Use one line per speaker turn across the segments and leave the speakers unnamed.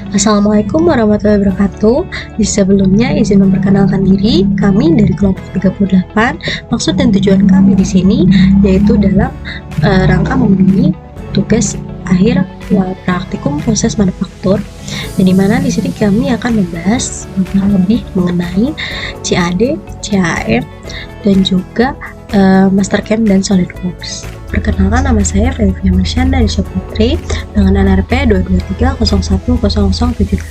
Assalamualaikum warahmatullahi wabarakatuh. Di sebelumnya izin memperkenalkan diri, kami dari kelompok 38. Maksud dan tujuan kami di sini yaitu dalam rangka memenuhi tugas akhir praktikum proses manufaktur. Dan di mana di sini kami akan membahas lebih mengenai CAD, CAM, dan juga Mastercam dan SolidWorks. Perkenalkan, nama saya Felivia Marsyanda Desya Putri dengan NRP 223010078.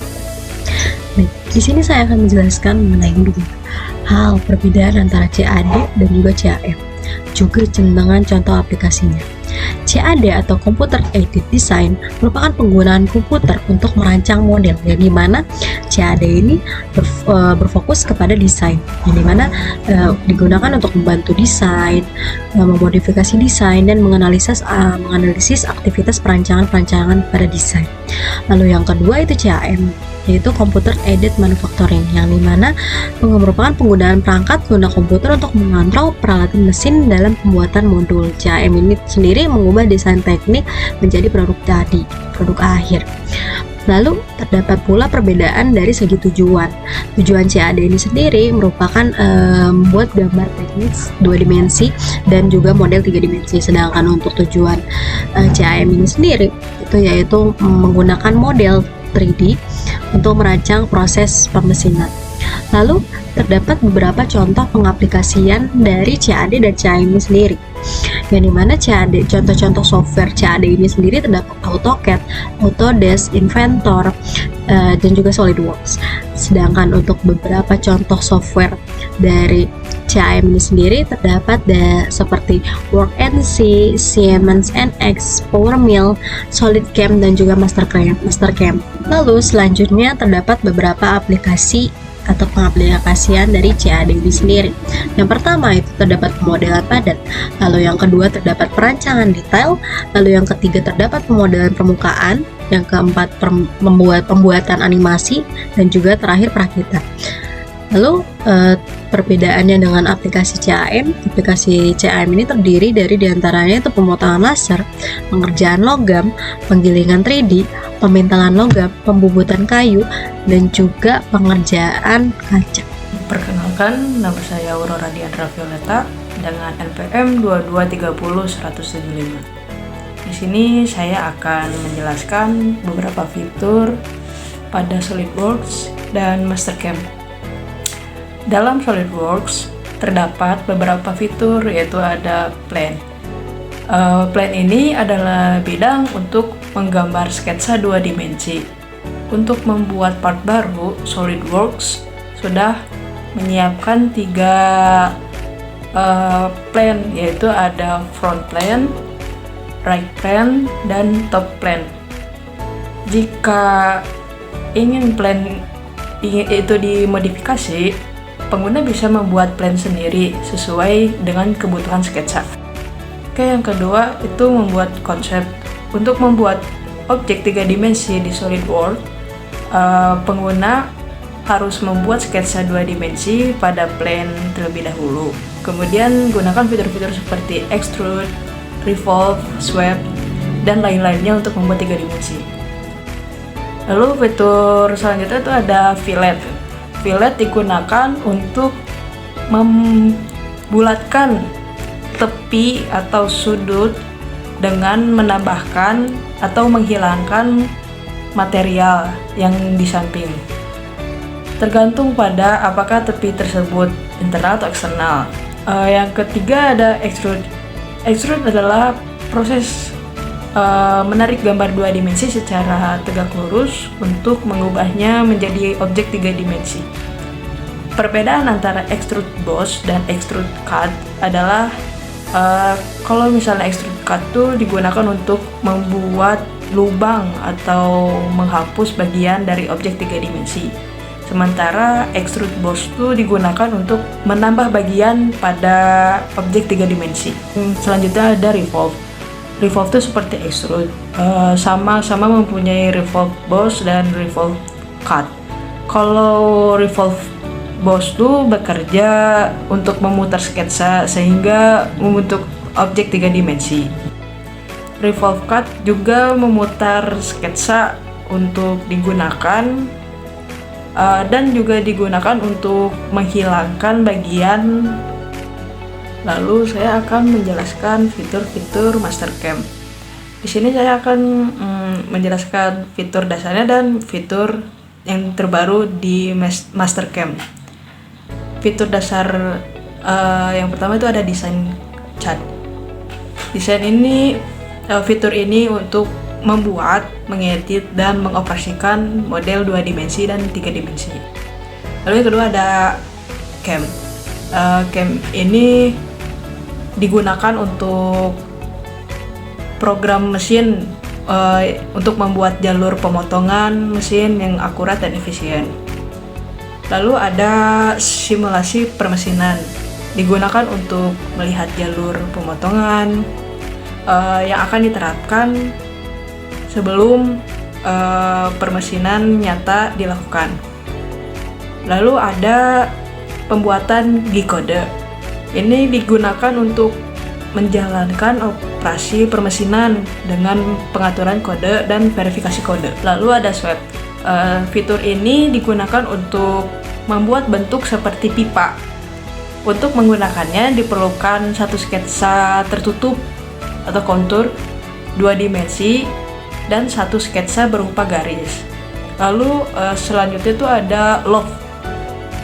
Baik, di sini saya akan menjelaskan mengenai dua hal perbedaan antara CAD dan juga CAM, juga dengan contoh aplikasinya. CAD atau Computer Aided Design merupakan penggunaan komputer untuk merancang model, yang dimana CAD ini berfokus kepada desain, yang dimana digunakan untuk membantu desain, memodifikasi desain, dan menganalisis aktivitas perancangan pada desain. Lalu yang kedua itu CAM, yaitu Computer Aided Manufacturing, yang dimana merupakan penggunaan perangkat guna komputer untuk mengontrol peralatan mesin dalam pembuatan modul. CAM ini sendiri mengubah desain teknik menjadi produk akhir. Lalu terdapat pula perbedaan dari segi tujuan. Tujuan CAD ini sendiri merupakan membuat gambar teknis 2 dimensi dan juga model 3 dimensi. Sedangkan untuk tujuan CAM ini sendiri itu yaitu menggunakan model 3D untuk merancang proses pemesinan. Lalu terdapat beberapa contoh pengaplikasian dari CAD dan CAM ini sendiri, yang dimana CAD, contoh-contoh software CAD ini sendiri terdapat AutoCAD, Autodesk, Inventor, dan juga SolidWorks. Sedangkan untuk beberapa contoh software dari CAM ini sendiri terdapat seperti WorkNC, Siemens NX, PowerMill, SolidCam, dan juga Mastercam. Lalu selanjutnya terdapat beberapa aplikasi atau pengaplikasian dari CAD ini sendiri. Yang pertama itu terdapat pemodelan padat, lalu yang kedua terdapat perancangan detail, lalu yang ketiga terdapat pemodelan permukaan, yang keempat pembuatan animasi, dan juga terakhir perakitan. Lalu perbedaannya dengan aplikasi CAM ini terdiri dari diantaranya itu pemotongan laser, pengerjaan logam, penggilingan 3D, pemintalan logam, pembubutan kayu, dan juga pengerjaan kaca.
Perkenalkan, nama saya Aurora Diandra Violeta dengan NPM 2230175. Di sini saya akan menjelaskan beberapa fitur pada SolidWorks dan Mastercam. Dalam SolidWorks terdapat beberapa fitur, yaitu ada plane. Plane ini adalah bidang untuk menggambar sketsa 2 dimensi. Untuk membuat part baru, SolidWorks sudah menyiapkan 3 plane, yaitu ada front plane, right plane, dan top plane. Jika ingin plane itu dimodifikasi, pengguna bisa membuat plane sendiri sesuai dengan kebutuhan sketsa. Oke, yang kedua itu membuat konsep. Untuk membuat objek 3 dimensi di SolidWorks, pengguna harus membuat sketsa 2 dimensi pada plane terlebih dahulu. Kemudian gunakan fitur-fitur seperti extrude, revolve, sweep, dan lain-lainnya untuk membuat 3 dimensi. Lalu fitur selanjutnya itu ada fillet. Fillet digunakan untuk membulatkan tepi atau sudut dengan menambahkan atau menghilangkan material yang di samping. Tergantung pada apakah tepi tersebut internal atau eksternal. Yang ketiga ada extrude. Extrude adalah proses menarik gambar 2 dimensi secara tegak lurus untuk mengubahnya menjadi objek 3 dimensi. Perbedaan antara extrude boss dan extrude cut adalah kalau misalnya extrude cut itu digunakan untuk membuat lubang atau menghapus bagian dari objek 3 dimensi. Sementara extrude boss itu digunakan untuk menambah bagian pada objek 3 dimensi. Selanjutnya ada revolve. Revolve itu seperti extrude, sama-sama mempunyai revolve boss dan revolve cut. Kalau revolve boss itu bekerja untuk memutar sketsa sehingga membentuk objek 3 dimensi. Revolve cut juga memutar sketsa untuk digunakan dan juga digunakan untuk menghilangkan bagian. Lalu saya akan menjelaskan fitur-fitur Mastercam. Di sini saya akan menjelaskan fitur dasarnya dan fitur yang terbaru di Mastercam. Fitur dasar yang pertama itu ada desain cat. Fitur ini untuk membuat, mengedit, dan mengoperasikan model 2 dimensi dan 3 dimensi. Lalu yang kedua ada cam. Cam ini digunakan untuk program mesin untuk membuat jalur pemotongan mesin yang akurat dan efisien. Lalu ada simulasi permesinan, digunakan untuk melihat jalur pemotongan yang akan diterapkan sebelum permesinan nyata dilakukan. Lalu ada pembuatan G-kode. Ini digunakan untuk menjalankan operasi permesinan dengan pengaturan kode dan verifikasi kode. Lalu ada swap. Fitur ini digunakan untuk membuat bentuk seperti pipa. Untuk menggunakannya diperlukan satu sketsa tertutup atau kontur 2 dimensi dan satu sketsa berupa garis. Lalu selanjutnya itu ada loft.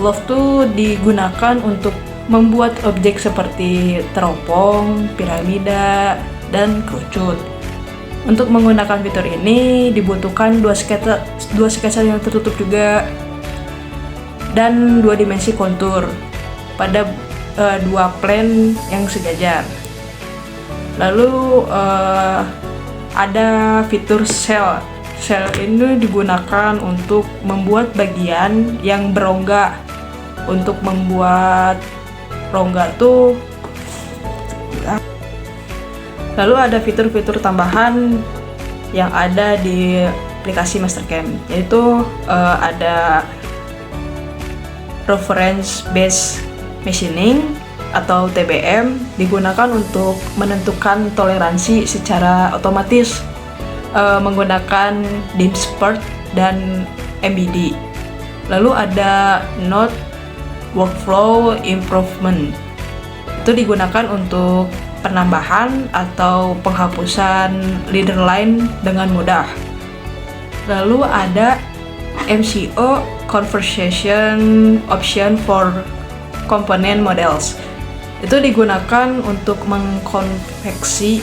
Loft itu digunakan untuk membuat objek seperti teropong, piramida, dan kerucut. Untuk menggunakan fitur ini dibutuhkan dua sketsa yang tertutup juga dan 2 dimensi kontur pada 2 plane yang sejajar. Lalu ada fitur cell. Cell ini digunakan untuk membuat bagian yang berongga. Untuk membuat rongga tuh. Lalu ada fitur-fitur tambahan yang ada di aplikasi Mastercam, yaitu ada reference based machining atau TBM, digunakan untuk menentukan toleransi secara otomatis menggunakan DIMSPERT dan MBD. Lalu ada Node Workflow Improvement, itu digunakan untuk penambahan atau penghapusan leader line dengan mudah. Lalu ada MCO Conversion Option for Component Models, itu digunakan untuk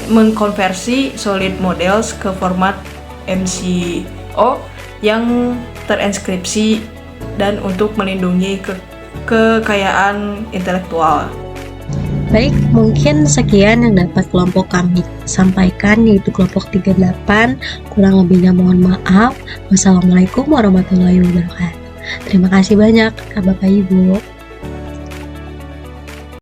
mengkonversi solid models ke format MCO yang terinskripsi dan untuk melindungi kekayaan intelektual.
Baik, mungkin sekian yang dapat kelompok kami sampaikan, yaitu kelompok 38. Kurang lebihnya mohon maaf. Wassalamualaikum warahmatullahi wabarakatuh. Terima kasih banyak, Bapak Ibu.